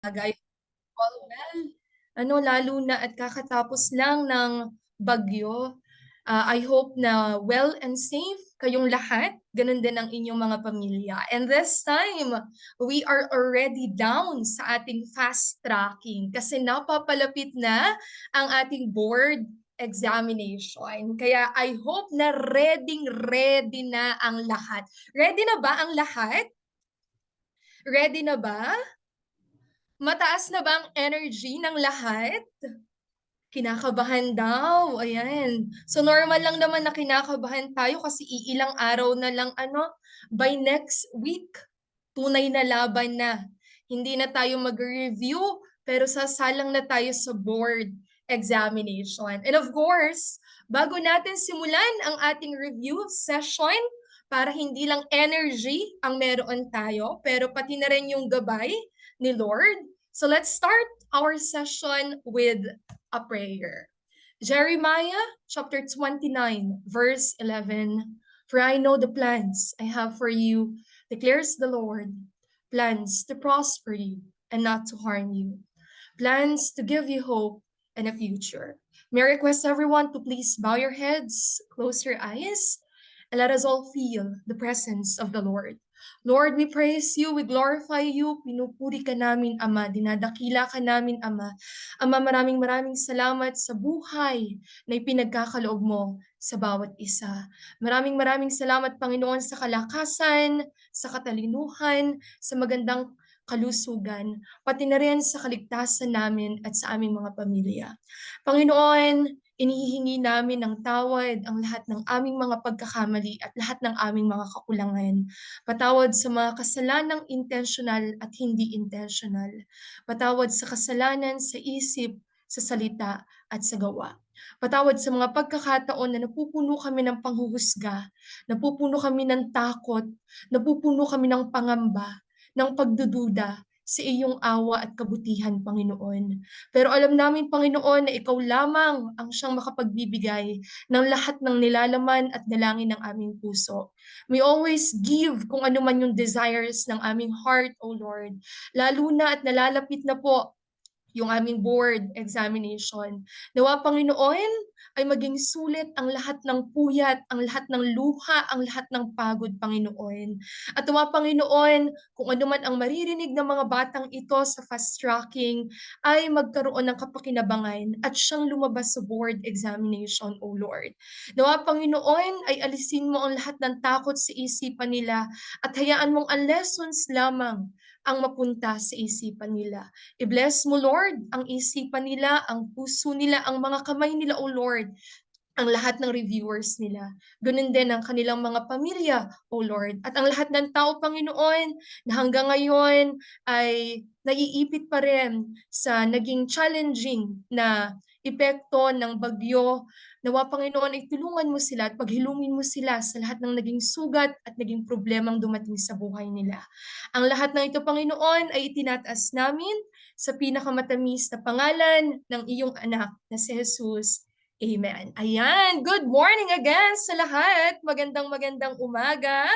Bagay all well. Lalo na at kakatapos lang ng bagyo. I hope na well and safe kayong lahat. Ganun din ang inyong mga pamilya. And this time, we are already down sa ating fast tracking kasi napapalapit na ang ating board examination. Kaya I hope na ready na ang lahat. Ready na ba ang lahat? Ready na ba? Mataas na ba ang energy ng lahat? Kinakabahan daw, ayan. So normal lang naman na kinakabahan tayo kasi iilang araw na lang by next week, tunay na laban na. Hindi na tayo mag-review, pero sasalang na tayo sa board examination. And of course, bago natin simulan ang ating review session, para hindi lang energy ang meron tayo, pero pati na rin yung gabay ni Lord. So let's start our session with a prayer. Jeremiah chapter 29, verse 11. For I know the plans I have for you, declares the Lord, plans to prosper you and not to harm you, plans to give you hope and a future. May I request everyone to please bow your heads, close your eyes, and let us all feel the presence of the Lord. Lord, we praise you, we glorify you, pinupuri ka namin, Ama, dinadakila ka namin, Ama. Ama, maraming salamat sa buhay na ipinagkakaloob mo sa bawat isa. Maraming salamat, Panginoon, sa kalakasan, sa katalinuhan, sa magandang kalusugan, pati na rin sa kaligtasan namin at sa aming mga pamilya. Panginoon, inihihingi namin ng tawad ang lahat ng aming mga pagkakamali at lahat ng aming mga kakulangan. Patawad sa mga kasalanang intentional at hindi intentional. Patawad sa kasalanan sa isip, sa salita at sa gawa. Patawad sa mga pagkakataon na napupuno kami ng panghuhusga, napupuno kami ng takot, napupuno kami ng pangamba, ng pagdududa sa iyong awa at kabutihan, Panginoon. Pero alam namin, Panginoon, na ikaw lamang ang siyang makapagbibigay ng lahat ng nilalaman at dalangin ng aming puso. We always give kung ano man yung desires ng aming heart, O Lord. Lalo na at nalalapit na po yung aming board examination. Nawa, Panginoon, ay maging sulit ang lahat ng puyat, ang lahat ng luha, ang lahat ng pagod, Panginoon. At nawa, Panginoon, kung ano man ang maririnig ng mga batang ito sa fast tracking, ay magkaroon ng kapakinabangan at siyang lumabas sa board examination, O Lord. Nawa, Panginoon, ay alisin mo ang lahat ng takot sa isipan nila at hayaan mong ang lessons lamang ang mapunta sa isipan nila. I-bless mo, Lord, ang isipan nila, ang puso nila, ang mga kamay nila, O Lord, ang lahat ng reviewers nila. Ganun din ang kanilang mga pamilya, O Lord. At ang lahat ng tao, Panginoon, na hanggang ngayon ay naiipit pa rin sa naging challenging na epekto ng bagyo. Nawa, Panginoon, ay tulungan mo sila at paghilumin mo sila sa lahat ng naging sugat at naging problemang dumating sa buhay nila. Ang lahat ng ito, Panginoon, ay itinataas namin sa pinakamatamis na pangalan ng iyong anak na si Jesus. Amen. Ayan, good morning again sa lahat. Magandang umaga.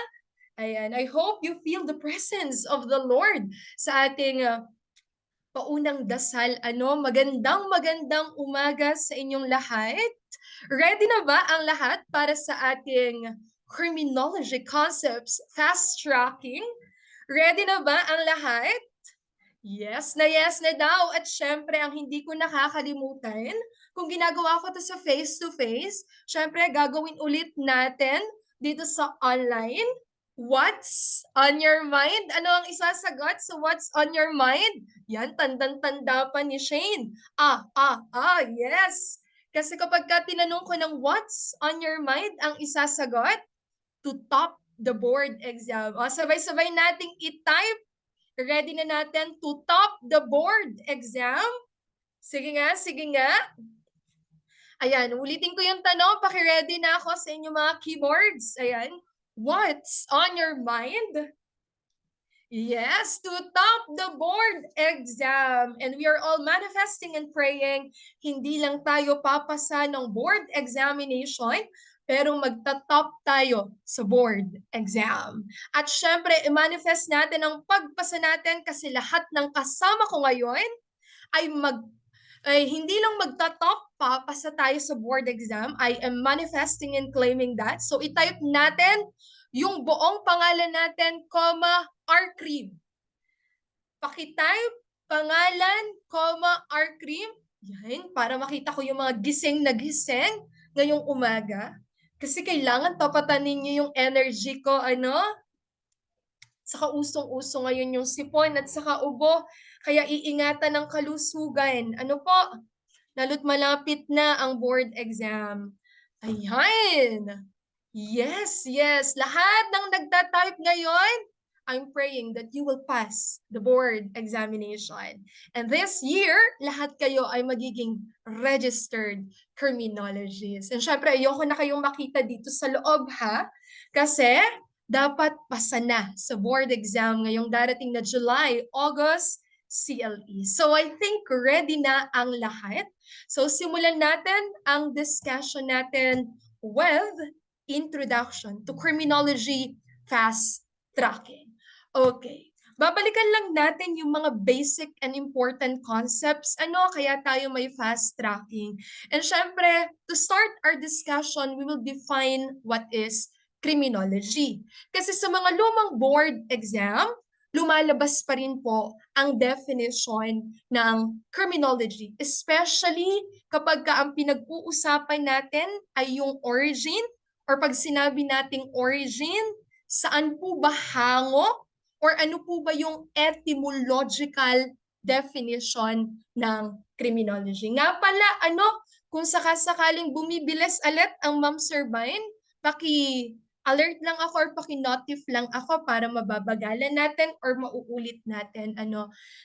Ayan, I hope you feel the presence of the Lord sa ating paunang dasal. Magandang umaga sa inyong lahat. Ready na ba ang lahat para sa ating criminology concepts fast tracking? Ready na ba ang lahat? Yes na daw. At syempre, ang hindi ko nakakalimutan, kung ginagawa ko to sa face-to-face, syempre, gagawin ulit natin dito sa online. What's on your mind? Ano ang isasagot sa what's on your mind? Yan, tandang-tanda pa ni Shane. Yes. Kasi kapag ka tinanong ko ng what's on your mind, ang isasagot, to top the board exam. O, sabay-sabay nating i-type. Ready na natin to top the board exam? Sige nga, sige nga. Ayan, ulitin ko yung tanong. Paki-ready na ako sa inyong mga keyboards. Ayan. What's on your mind? Yes, to top the board exam. And we are all manifesting and praying. Hindi lang tayo papasa ng board examination, pero magta-top tayo sa board exam. At syempre, i-manifest natin ang pagpasa natin kasi lahat ng kasama ko ngayon ay hindi lang magta-top pa, pasa tayo sa board exam. I am manifesting and claiming that. So, i-type natin yung buong pangalan natin, R-Cream. Pakitype pangalan, R-Cream. Yan, para makita ko yung mga gising na gising ngayong umaga. Kasi kailangan tapatan ninyo yung energy ko, Saka usong-uso ngayon yung sipon at saka ubo. Kaya iingatan ng kalusugan. Ano po? Lalo't malapit na ang board exam. Ayan! Yes, yes. Lahat ng nagtatype ngayon, I'm praying that you will pass the board examination. And this year, lahat kayo ay magiging registered criminologists. And syempre, ayoko na kayong makita dito sa loob, ha? Kasi dapat pasa na sa board exam ngayong darating na July, August, CLE. So I think ready na ang lahat. So simulan natin ang discussion natin with Introduction to Criminology Fast Tracking. Okay. Babalikan lang natin yung mga basic and important concepts. Kaya tayo may fast tracking. And syempre, to start our discussion, we will define what is criminology. Kasi sa mga lumang board exam, lumalabas pa rin po ang definition ng criminology, especially kapag ang pinag-uusapan natin ay yung origin or pag sinabi nating origin, saan po ba hango or ano po ba yung etymological definition ng criminology. Nga pala, kung sakasakaling bumibilis ulit ang Ma'am Servine, paki-alert lang ako or paki-notif lang ako para mababagalan natin or mauulit natin.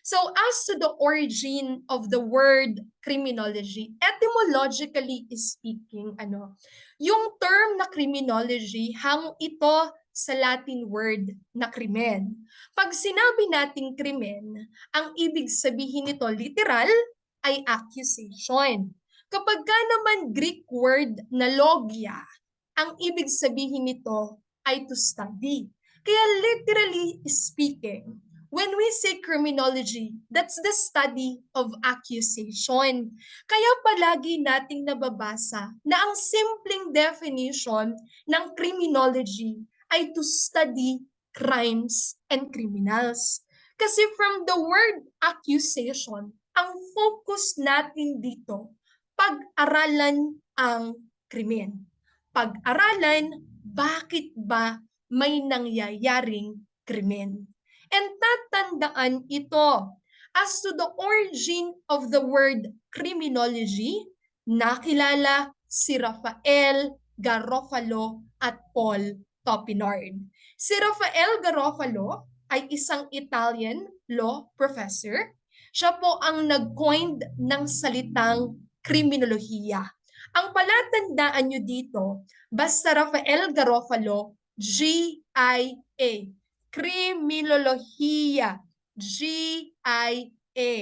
So as to the origin of the word criminology, etymologically speaking, yung term na criminology, hango ito sa Latin word na krimen. Pag sinabi nating krimen, ang ibig sabihin nito literal ay accusation. Kapag ka naman Greek word na logia, ang ibig sabihin nito ay to study. Kaya literally speaking, when we say criminology, that's the study of accusation. Kaya palagi nating nababasa na ang simpleng definition ng criminology ay to study crimes and criminals. Kasi from the word accusation, ang focus natin dito, pag-aralan ang krimen. Pag-aralan, bakit ba may nangyayaring krimen? And tatandaan ito, as to the origin of the word criminology, nakilala si Rafael Garofalo at Paul Topinard. Si Rafael Garofalo ay isang Italian law professor. Siya po ang nag-coined ng salitang kriminolohiya. Ang palatandaan nyo dito, basta Rafael Garofalo, G-I-A. Kriminolohiya. G-I-A.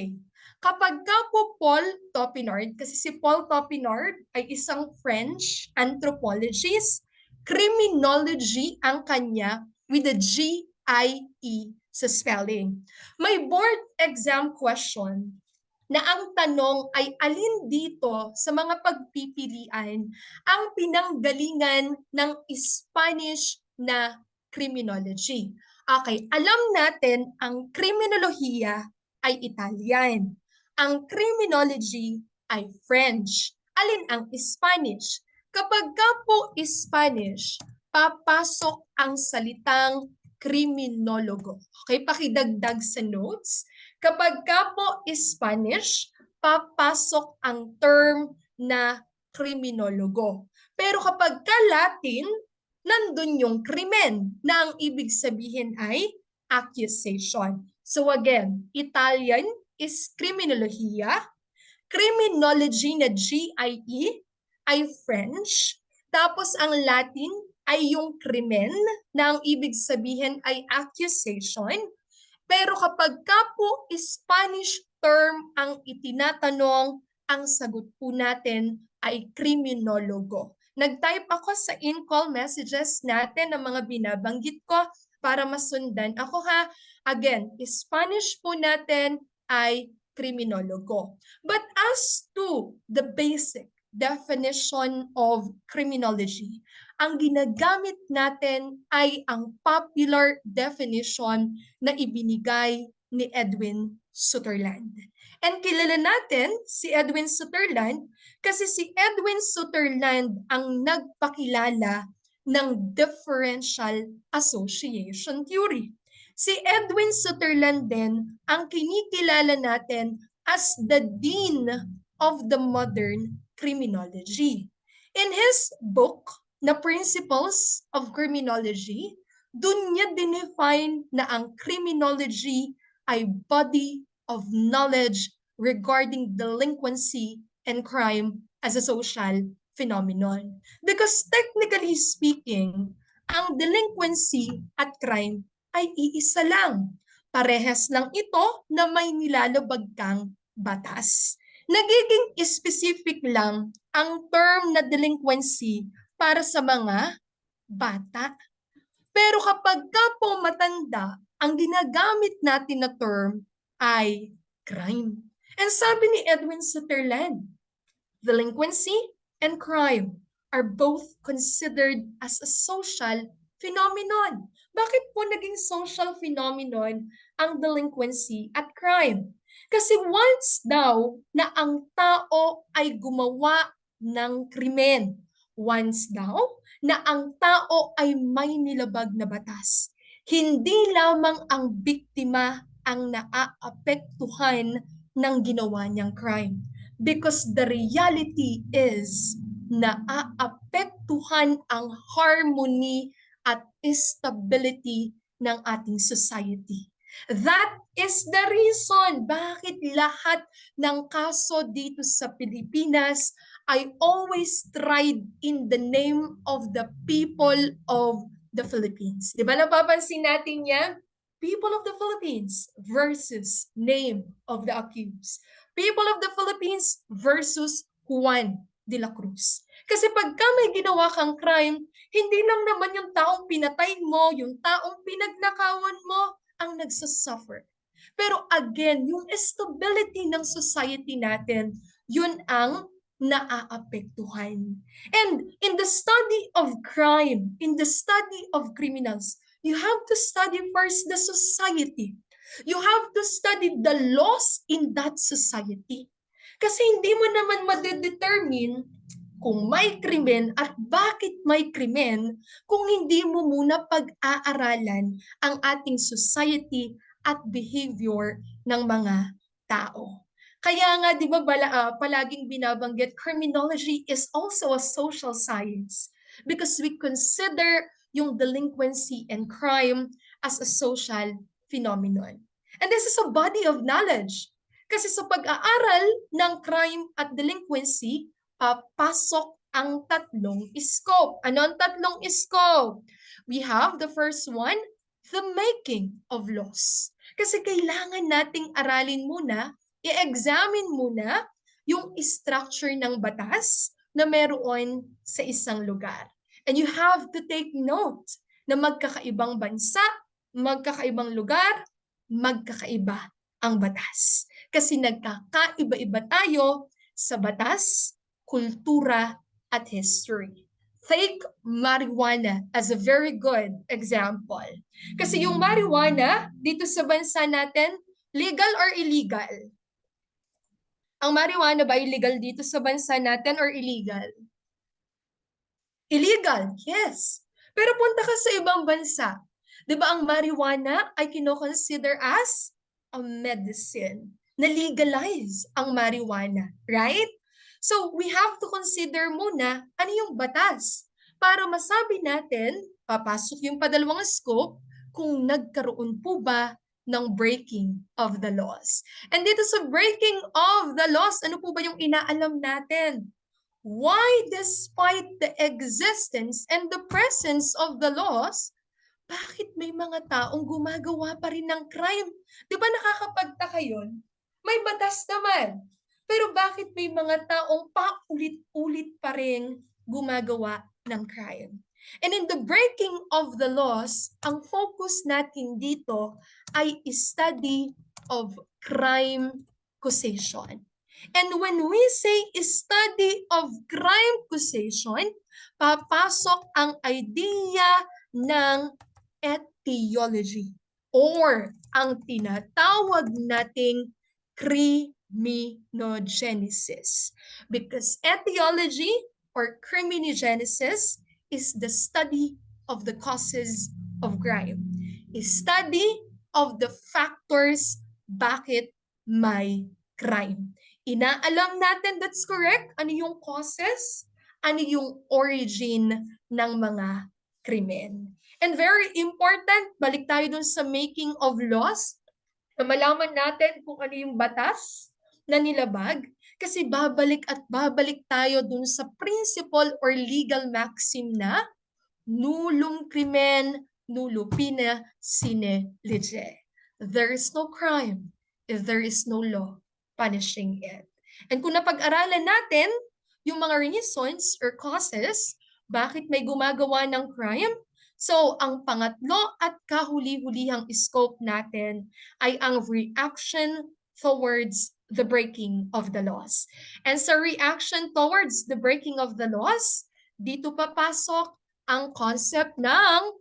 Kapag ka po Paul Topinard, kasi si Paul Topinard ay isang French anthropologist, criminology ang kanya with a G-I-E sa spelling. May board exam question na ang tanong ay alin dito sa mga pagpipilian ang pinanggalingan ng Spanish na criminology. Okay, alam natin ang kriminolohiya ay Italian. Ang criminology ay French. Alin ang Spanish? Kapag ka po Spanish, papasok ang salitang kriminologo. Okay, pakidagdag sa notes. Kapag ka po Spanish, papasok ang term na kriminologo. Pero kapag ka Latin, nandun yung krimen na ang ibig sabihin ay accusation. So again, Italian is criminolohiya, criminology na G-I-E ay French, tapos ang Latin ay yung krimen na ang ibig sabihin ay accusation. Pero kapag ka po Spanish term ang itinatanong, ang sagot po natin ay kriminologo. Nag-type ako sa in-call messages natin ng mga binabanggit ko para masundan ako ha. Again, Spanish po natin ay kriminologo. But as to the basic definition of criminology, ang ginagamit natin ay ang popular definition na ibinigay ni Edwin Sutherland. And kilala natin si Edwin Sutherland kasi si Edwin Sutherland ang nagpakilala ng differential association theory. Si Edwin Sutherland din ang kinikilala natin as the Dean of the Modern Criminology. In his book na Principles of Criminology, dun niya dinefine na ang criminology ay body of knowledge regarding delinquency and crime as a social phenomenon. Because technically speaking, ang delinquency at crime ay iisa lang. Parehas lang ito na may nilalabag kang batas. Nagiging specific lang ang term na delinquency para sa mga bata. Pero kapag ka po matanda, ang ginagamit natin na term ay crime. And sabi ni Edwin Sutherland, delinquency and crime are both considered as a social phenomenon. Bakit po naging social phenomenon ang delinquency at crime? Kasi once daw na ang tao ay gumawa ng krimen, once daw na ang tao ay may nilabag na batas, hindi lamang ang biktima ang naaapektuhan ng ginawa niyang crime. Because the reality is naaapektuhan ang harmony at stability ng ating society. That is the reason bakit lahat ng kaso dito sa Pilipinas ay always tried in the name of the people of the Philippines. Di ba napapansin natin yan? People of the Philippines versus name of the accused. People of the Philippines versus Juan de la Cruz. Kasi pagka may ginawa kang crime, hindi lang naman yung taong pinatay mo, yung taong pinagnakawan mo, ang nagsasuffer. Pero again, yung stability ng society natin, yun ang naaapektuhan. And in the study of crime, in the study of criminals, you have to study first the society. You have to study the laws in that society. Kasi hindi mo naman madedetermine kung may krimen at bakit may krimen kung hindi mo muna pag-aaralan ang ating society at behavior ng mga tao. Kaya nga, di ba, palaging binabanggit, criminology is also a social science because we consider yung delinquency and crime as a social phenomenon. And this is a body of knowledge. Kasi sa pag-aaral ng crime at delinquency, papasok ang tatlong scope. Ano ang tatlong scope? We have the first one, the making of laws. Kasi kailangan nating aralin muna, i-examine muna yung structure ng batas na meron sa isang lugar. And you have to take note na magkakaibang bansa, magkakaibang lugar, magkakaiba ang batas. Kasi nagkakaiba-iba tayo sa batas, kultura, at history. Take marijuana as a very good example. Kasi yung marijuana dito sa bansa natin, legal or illegal? Ang marijuana ba illegal dito sa bansa natin or illegal? Illegal, yes. Pero punta ka sa ibang bansa. Di ba ang marijuana ay kinoconsider as a medicine? Na-legalize ang marijuana, right? So we have to consider muna ano yung batas para masabi natin, papasok yung padalawang scope, kung nagkaroon po ba ng breaking of the laws. And dito sa breaking of the laws, ano po ba yung inaalam natin? Why, despite the existence and the presence of the laws, bakit may mga taong gumagawa pa rin ng crime? Di ba nakakapagtaka yun? May batas naman. Pero bakit may mga taong paulit-ulit pa rin gumagawa ng crime. And in the breaking of the laws, ang focus natin dito ay study of crime causation. And when we say study of crime causation, papasok ang idea ng etiology or ang tinatawag nating criminogenesis. Because etiology or criminogenesis is the study of the causes of crime. A study of the factors bakit may crime. Inaalam natin, that's correct, ano yung causes, ano yung origin ng mga krimen. And very important, balik tayo dun sa making of laws, na malaman natin kung ano yung batas na nilabag, kasi babalik at babalik tayo dun sa principle or legal maxim na nullum crimen, nullo pena sine lege. There is no crime if there is no law punishing it. And kung napag-aralan natin yung mga reasons or causes bakit may gumagawa ng crime, so ang pangatlo at kahuli-hulihang scope natin ay ang reaction towards the breaking of the laws. And sa reaction towards the breaking of the laws, dito papasok ang concept ng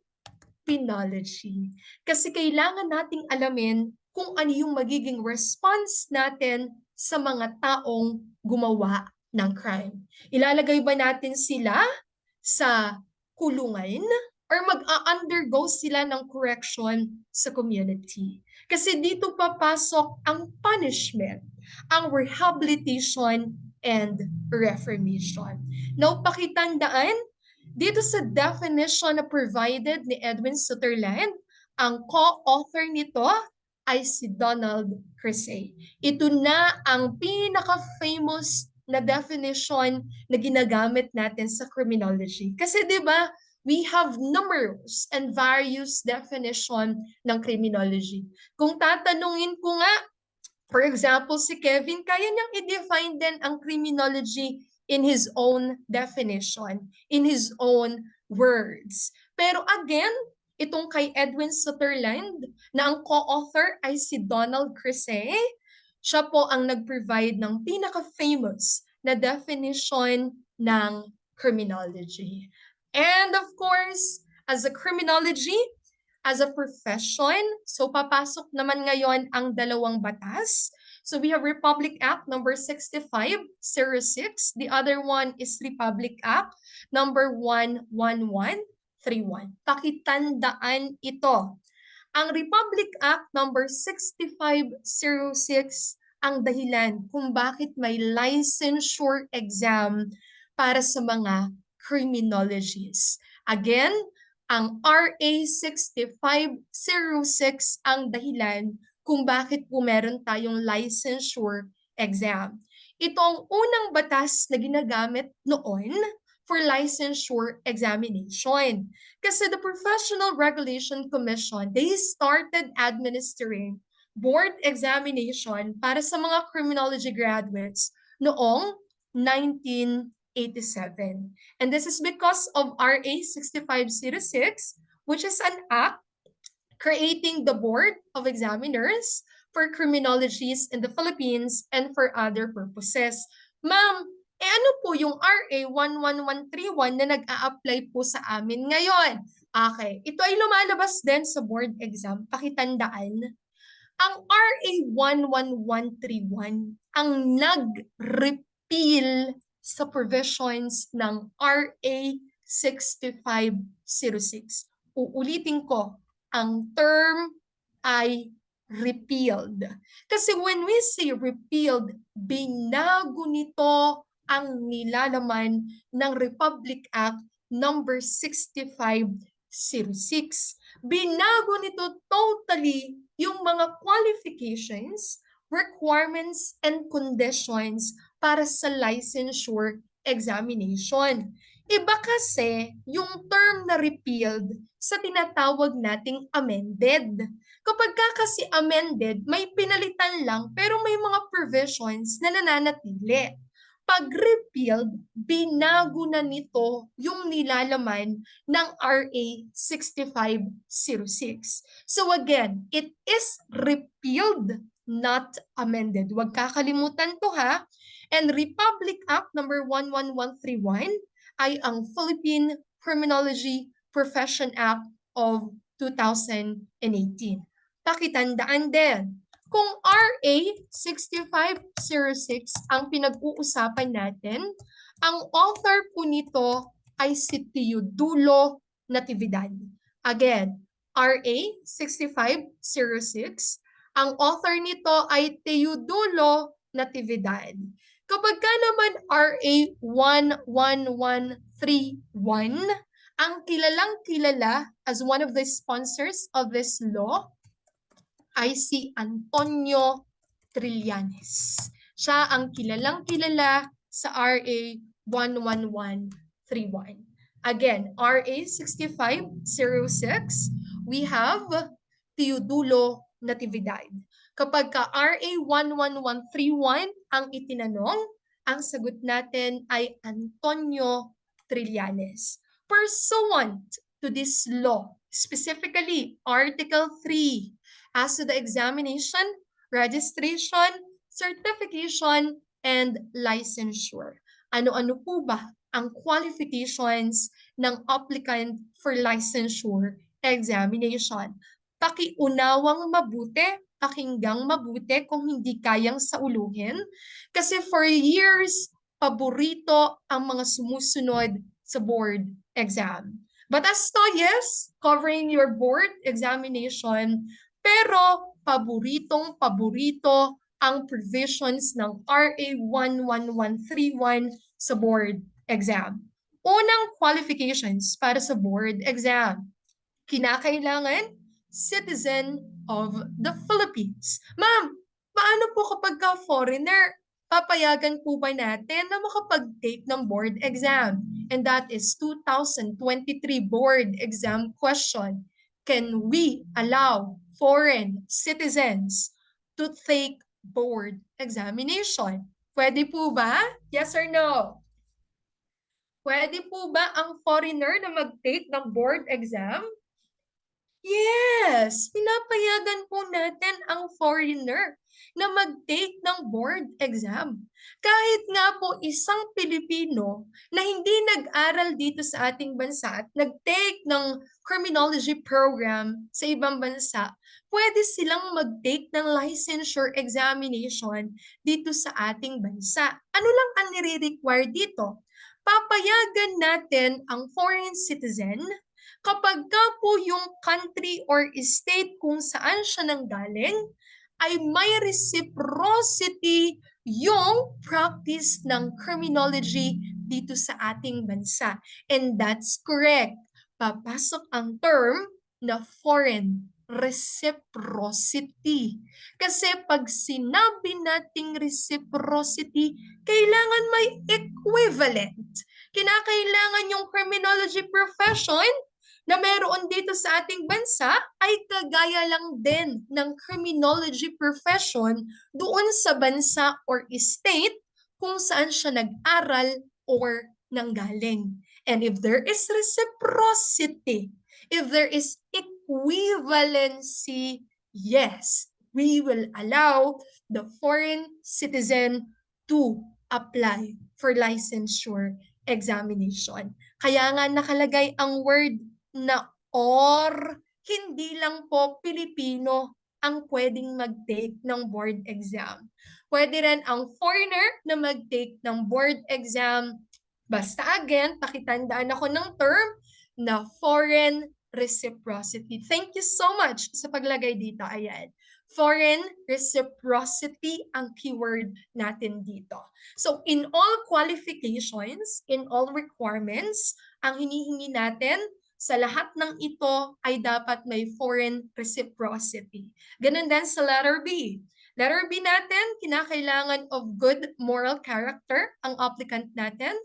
penology. Kasi kailangan nating alamin kung ano yung magiging response natin sa mga taong gumawa ng crime. Ilalagay ba natin sila sa kulungan or mag-undergo sila ng correction sa community? Kasi dito papasok ang punishment, ang rehabilitation and reformation. Now, pakitandaan, dito sa definition na provided ni Edwin Sutherland, ang co-author nito ay si Donald Crissey. Ito na ang pinaka-famous na definition na ginagamit natin sa criminology. Kasi 'di ba, we have numerous and various definition ng criminology. Kung tatanungin ko nga, for example, si Kevin, kaya niyang i-define din ang criminology in his own definition, in his own words. Pero again, itong kay Edwin Sutherland, na ang co-author ay si Donald Crissey, siya po ang nag-provide ng pinaka-famous na definition ng criminology. And of course, as a criminology, as a profession, so papasok naman ngayon ang dalawang batas. So we have Republic Act number 6506. The other one is Republic Act number 11131. Pakitandaan ito. Ang Republic Act number 6506 ang dahilan kung bakit may licensure exam para sa mga criminologists. Again, ang RA 6506 ang dahilan kung bakit po meron tayong licensure exam. Ito ang unang batas na ginagamit noon for licensure examination. Kasi the Professional Regulation Commission, they started administering board examination para sa mga criminology graduates noong 1987. And this is because of RA 6506, which is an act creating the Board of Examiners for criminologists in the Philippines and for other purposes. Ma'am, ano po yung RA 11131 na nag-a-apply po sa amin ngayon? Okay, ito ay lumalabas din sa board exam. Pakitandaan, ang RA 11131 ang nag-repeal sa provisions ng RA 6506. Uulitin ko, ang term ay repealed. Kasi when we say repealed, binago nito ang nilalaman ng Republic Act number 6506. Binago nito totally yung mga qualifications, requirements, and conditions para sa licensure examination. Iba kasi yung term na repealed sa tinatawag nating amended. Kapag kasi amended, may pinalitan lang pero may mga provisions na nananatili. Pag repealed, binago na nito yung nilalaman ng RA 6506. So again, it is repealed, not amended. Huwag kakalimutan to ha. And Republic Act number 11131 ay ang Philippine Criminology Profession Act of 2018. Pakitandaan din, kung RA 6506 ang pinag-uusapan natin, ang author po nito ay si Teodulo Natividad. Again, RA 6506, ang author nito ay Teodulo Natividad. Kapag ka naman RA 11131, ang kilalang kilala as one of the sponsors of this law ay si Antonio Trillanes. Siya ang kilalang kilala sa RA 11131. Again, RA 6506, we have Teodulo Natividad. Kapag ka RA 11131 ang itinanong, ang sagot natin ay Antonio Trillanes. Pursuant to this law, specifically Article 3, as to the examination, registration, certification, and licensure. Ano-ano po ba ang qualifications ng applicant for licensure examination? Pakiunawang mabuti, pakinggang mabuti kung hindi kayang sauluhin. Kasi for years, paborito ang mga sumusunod sa board exam. But as to yes, covering your board examination, pero paboritong-paborito ang provisions ng RA 11131 sa board exam. Unang qualifications para sa board exam. Kinakailangan citizen of the Philippines. Ma'am, paano po kapag ka foreigner? Papayagan po ba natin na makapag-take ng board exam? And that is 2023 board exam question. Can we allow foreign citizens to take board examination? Pwede po ba? Yes or no? Pwede po ba ang foreigner na mag-take ng board exam? Yes, pinapayagan po natin ang foreigner na mag-take ng board exam. Kahit nga po isang Pilipino na hindi nag-aral dito sa ating bansa at nag-take ng criminology program sa ibang bansa, pwede silang mag-take ng licensure examination dito sa ating bansa. Ano lang ang nire-require dito? Papayagan natin ang foreign citizen kapag ka po yung country or state kung saan siya nanggaling ay may reciprocity yung practice ng criminology dito sa ating bansa. And that's correct. Papasok ang term na foreign reciprocity. Kasi pag sinabi nating reciprocity, kailangan may equivalent. Kinakailangan yung criminology profession na meron dito sa ating bansa ay kagaya lang din ng criminology profession doon sa bansa or state kung saan siya nag-aral or nanggaling. And if there is reciprocity, if there is equivalency, yes, we will allow the foreign citizen to apply for licensure examination. Kaya nga nakalagay ang word na or, hindi lang po Pilipino ang pwedeng mag-take ng board exam. Pwede rin ang foreigner na mag-take ng board exam. Basta again, pakitandaan ako ng term na foreign reciprocity. Thank you so much sa paglagay dito. Ayan. Foreign reciprocity ang keyword natin dito. So in all qualifications, in all requirements, ang hinihingi natin sa lahat ng ito ay dapat may foreign reciprocity. Ganun din sa letter B. Letter B natin, kinakailangan of good moral character ang applicant natin,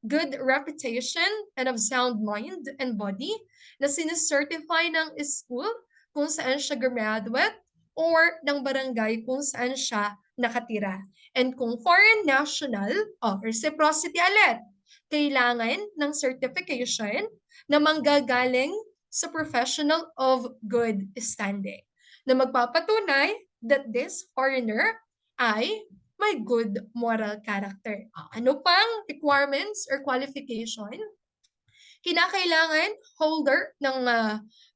good reputation, and of sound mind and body na sinicertify ng school kung saan siya graduate or ng barangay kung saan siya nakatira. And kung foreign national, reciprocity ulit. Kailangan ng certification na manggagaling sa professional of good standing na magpapatunay that this foreigner ay may good moral character. Ano pang requirements or qualification? Kinakailangan holder ng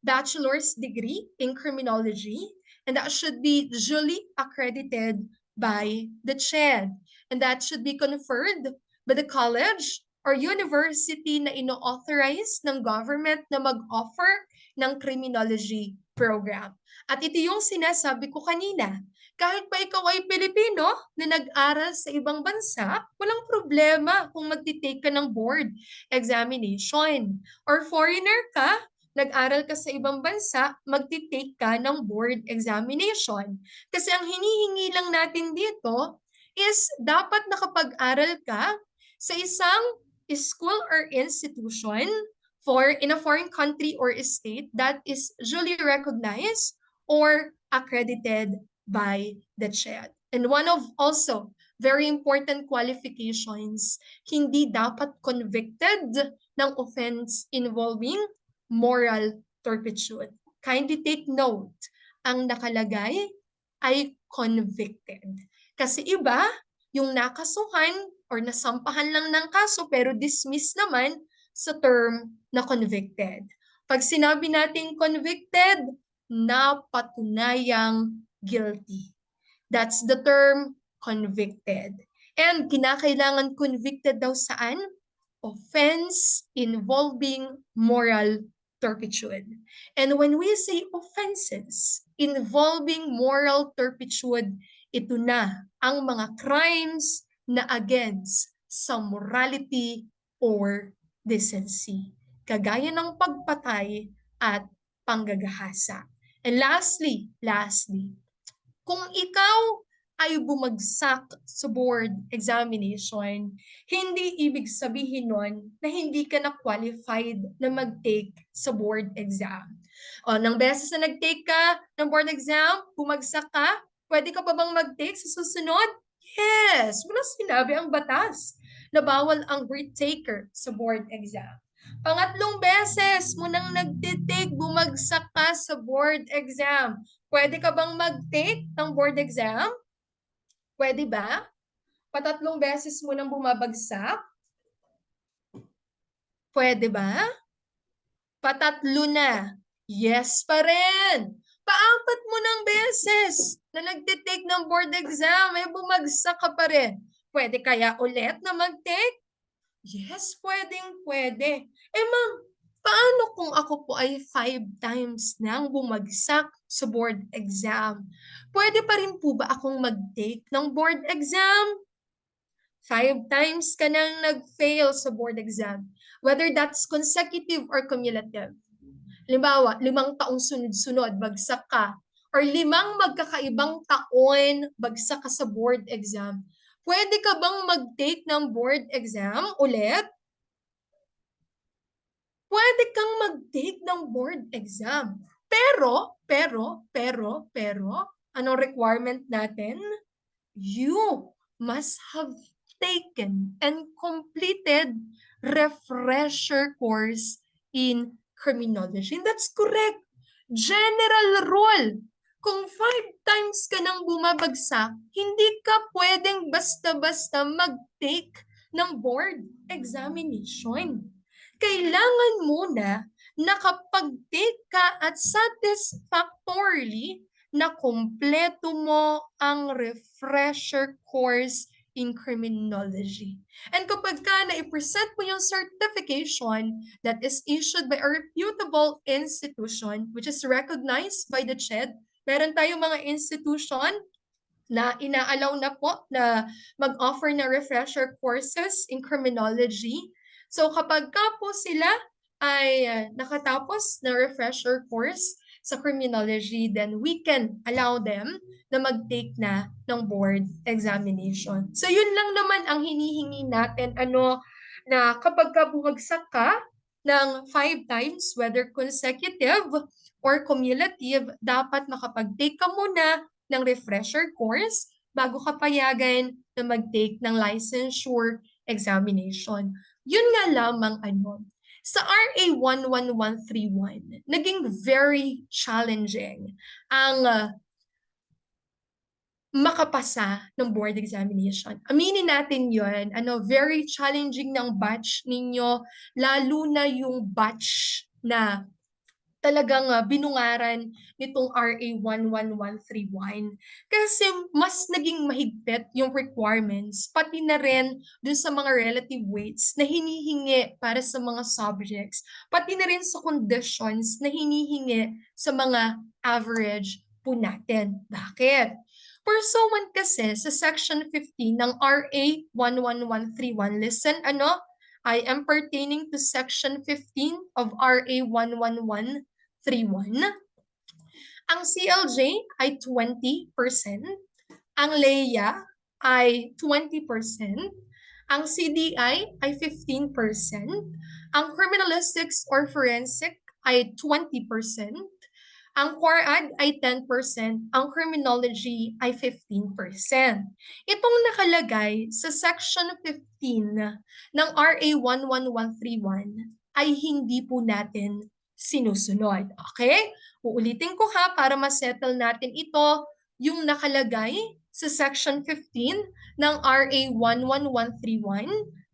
bachelor's degree in criminology, and that should be duly accredited by the CHED. And that should be conferred by the college or university na ino-authorize ng government na mag-offer ng criminology program. At ito yung sinasabi ko kanina, kahit pa ikaw ay Pilipino na nag-aral sa ibang bansa, walang problema kung magti-take ka ng board examination. Or foreigner ka, nag-aral ka sa ibang bansa, magti-take ka ng board examination. Kasi ang hinihingi lang natin dito is dapat nakapag-aral ka sa isang school or institution in a foreign country or state that is duly recognized or accredited by the CHED. And one of also very important qualifications, hindi dapat convicted ng offense involving moral turpitude. Kindly take note, ang nakalagay ay convicted. Kasi iba, yung nakasuhan or nasampahan lang ng kaso pero dismiss naman sa term na convicted. Pag sinabi nating convicted, napatunayang guilty. That's the term convicted. And kinakailangan convicted daw saan? Offense involving moral turpitude. And when we say offenses involving moral turpitude, ito na ang mga crimes na against sa morality or decency. Kagaya ng pagpatay at panggagahasa. And lastly, kung ikaw ay bumagsak sa board examination, hindi ibig sabihin nun na hindi ka na qualified na mag-take sa board exam. Nang beses na nag-take ka ng board exam, bumagsak ka, pwede ka pa bang mag-take sa susunod? Yes! Wala sinabi ang batas na bawal ang retaker sa board exam. Pangatlong beses mo nang nagtitake, bumagsak ka sa board exam. Pwede ka bang mag-take ng board exam? Pwede ba? Patatlong beses mo nang bumabagsak? Pwede ba? Patatlo na. Yes pa rin. Paapat mo ng beses na nagtitake ng board exam, ay bumagsak ka pa rin. Pwede kaya ulit na mag-take? Yes, pwede. Ma'am, paano kung ako po ay 5 times nang bumagsak sa board exam? Pwede pa rin po ba akong mag-take ng board exam? 5 times ka nang nag-fail sa board exam, whether that's consecutive or cumulative. Halimbawa, 5 taong sunod-sunod, bagsak ka. Or 5 magkakaibang taon, bagsak ka sa board exam. Pwede ka bang mag-take ng board exam ulit? Pwede kang mag-take ng board exam. Pero, anong requirement natin? You must have taken and completed refresher course in criminology. And that's correct. General rule. Kung 5 times ka nang bumabagsak, hindi ka pwedeng basta-basta mag-take ng board examination. Kailangan muna nakapag-take ka at satisfactorily na kumpleto mo ang refresher course in criminology. And kapag ka na-present mo yung certification that is issued by a reputable institution which is recognized by the CHED, meron tayong mga institution na ina-allow na po na mag-offer na refresher courses in criminology. So kapag ka po sila ay nakatapos na refresher course sa criminology, then we can allow them na mag-take na ng board examination. So yun lang naman ang hinihingi natin, na kapag ka bumagsak ka ng 5 times, whether consecutive or cumulative, dapat makapag-take ka muna ng refresher course bago ka payagan na mag-take ng licensure examination. Yun nga lamang sa RA 11131, naging very challenging ang makapasa ng board examination. Aminin natin yun, very challenging ng batch ninyo, lalo na yung batch na talagang binungaran nitong RA 11131. Kasi mas naging mahigpit yung requirements, pati na rin dun sa mga relative weights na hinihingi para sa mga subjects, pati na rin sa conditions na hinihingi sa mga average po natin. Bakit? Pursuant kasi sa Section 15 ng RA 11131, listen, I am pertaining to Section 15 of RA 11131. Ang CLJ ay 20%, ang LEA ay 20%, ang CDI ay 15%, ang criminalistics or forensic ay 20%, ang CORAD ay 10%, ang criminology ay 15%. Itong nakalagay sa Section 15 ng RA 11131 ay hindi po natin sinusunod. Okay? Uulitin ko para ma-settle natin ito, yung nakalagay sa Section 15 ng RA 11131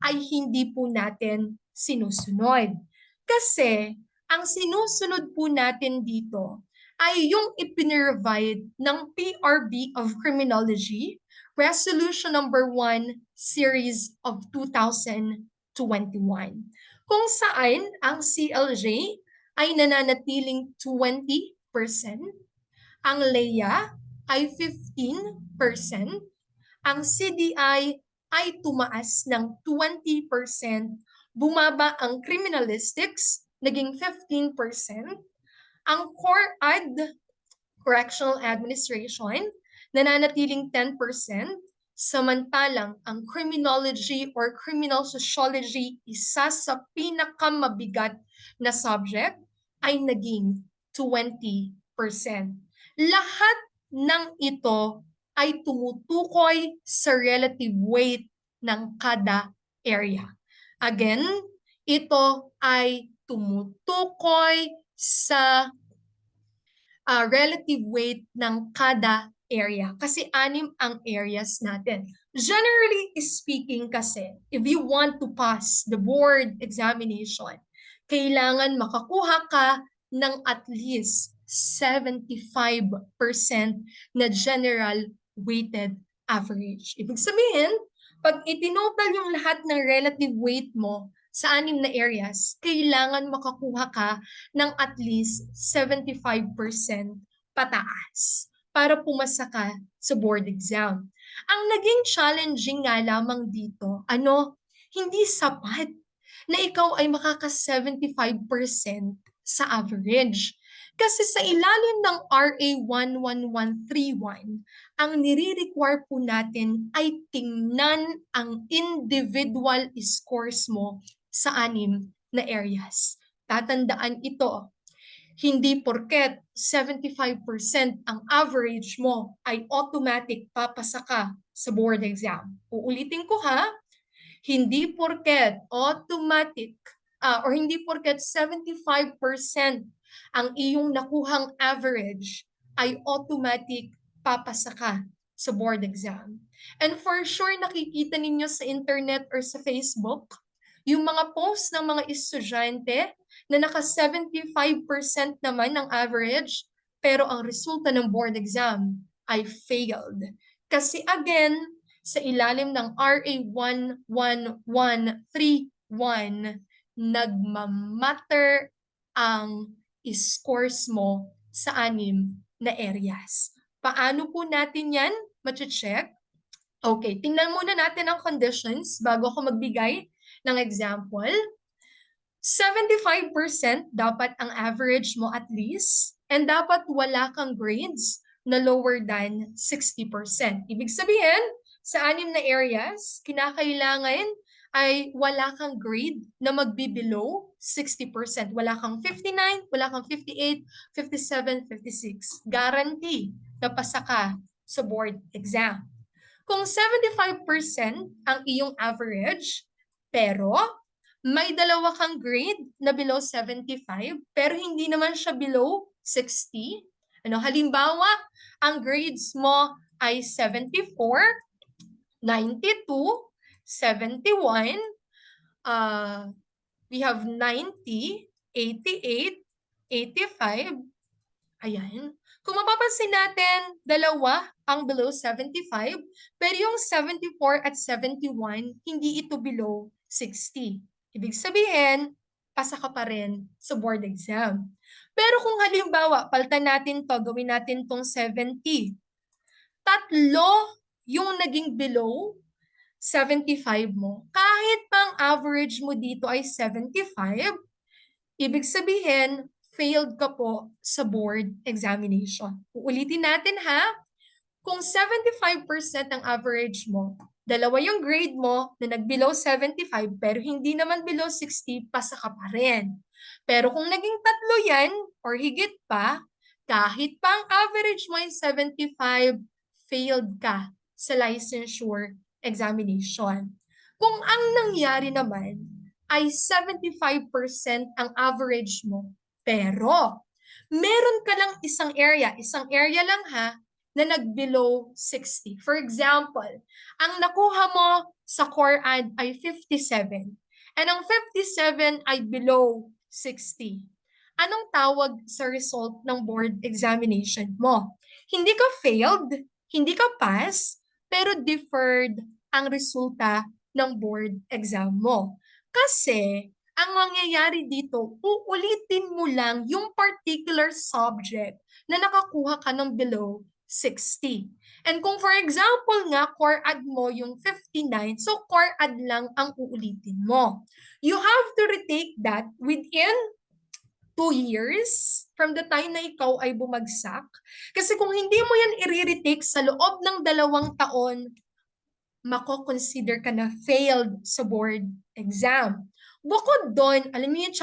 ay hindi po natin sinusunod. Kasi ang sinusunod po natin dito ay yung ipinirevide ng PRB of Criminology, Resolution number 1, Series of 2021, kung saan ang CLJ ay nananatiling 20%, ang LEA ay 15%, ang CDI ay tumaas ng 20%, bumaba ang criminalistics, naging 15%, ang CORAD, Correctional Administration, nananatiling 10%, samantalang ang criminology or criminal sociology, isa sa pinakamabigat na subject, ay naging 20%. Lahat ng ito ay tumutukoy sa relative weight ng kada area. Again, ito ay tumutukoy sa relative weight ng kada area. Kasi 6 ang areas natin. Generally speaking kasi, if you want to pass the board examination, kailangan makakuha ka ng at least 75% na general weighted average. Ibig sabihin, pag itinotal yung lahat ng relative weight mo sa 6 na areas, kailangan makakuha ka ng at least 75% pataas para pumasa ka sa board exam. Ang naging challenging nga lamang dito, hindi sapat na ikaw ay makaka 75% sa average. Kasi sa ilalim ng RA 11131, ang nire-require po natin ay tingnan ang individual scores mo sa 6 na areas. Tatandaan ito, hindi porket 75% ang average mo ay automatic papasa ka sa board exam. Uulitin ko hindi porket automatic or hindi porket 75% ang iyong nakuhang average ay automatic papasa ka sa board exam. And for sure, nakikita ninyo sa internet or sa Facebook, yung mga post ng mga estudyante na naka 75% naman ng average, pero ang resulta ng board exam ay failed. Kasi again, sa ilalim ng RA 11131, nagmamatter ang scores mo sa 6 na areas. Paano po natin yan mache-check? Okay, tingnan muna natin ang conditions bago ako magbigay ng example. 75% dapat ang average mo at least, and dapat wala kang grades na lower than 60%. Ibig sabihin, sa 6 na areas, kinakailangan ay wala kang grade na magbi-below 60%. Wala kang 59, wala kang 58, 57, 56. Guarantee na pasa ka sa board exam. Kung 75% ang iyong average, pero may dalawa kang grade na below 75, pero hindi naman siya below 60. Halimbawa, ang grades mo ay 74, 92, 71, we have 90, 88, 85. Ayan. Kung mapapansin natin, dalawa ang below 75, pero yung 74 at 71, hindi ito below 60. Ibig sabihin, pasa ka pa rin sa board exam. Pero kung halimbawa, palitan natin to, gawin natin tong 70. Tatlo yung naging below 75 mo. Kahit pang average mo dito ay 75, ibig sabihin, failed ka po sa board examination. Uulitin natin ha. Kung 75% ang average mo, dalawa yung grade mo na nag-below 75 pero hindi naman below 60, pasa ka pa rin. Pero kung naging tatlo yan or higit pa, kahit pa ang average mo ay 75, failed ka sa licensure examination. Kung ang nangyari naman ay 75% ang average mo, pero meron ka lang isang area lang ha, na nag-below 60. For example, ang nakuha mo sa core ad ay 57 and ang 57 ay below 60. Anong tawag sa result ng board examination mo? Hindi ka failed, hindi ka pass, pero deferred ang resulta ng board exam mo. Kasi ang mangyayari dito, uulitin mo lang yung particular subject na nakakuha ka ng below 60. And kung for example nga, core ad mo yung 59, so core ad lang ang uulitin mo. You have to retake that within 2 years from the time na ikaw ay bumagsak. Kasi kung hindi mo yan i-retake sa loob ng 2 taon, mako-consider ka na failed sa board exam. Bukod doon, alam niyo yung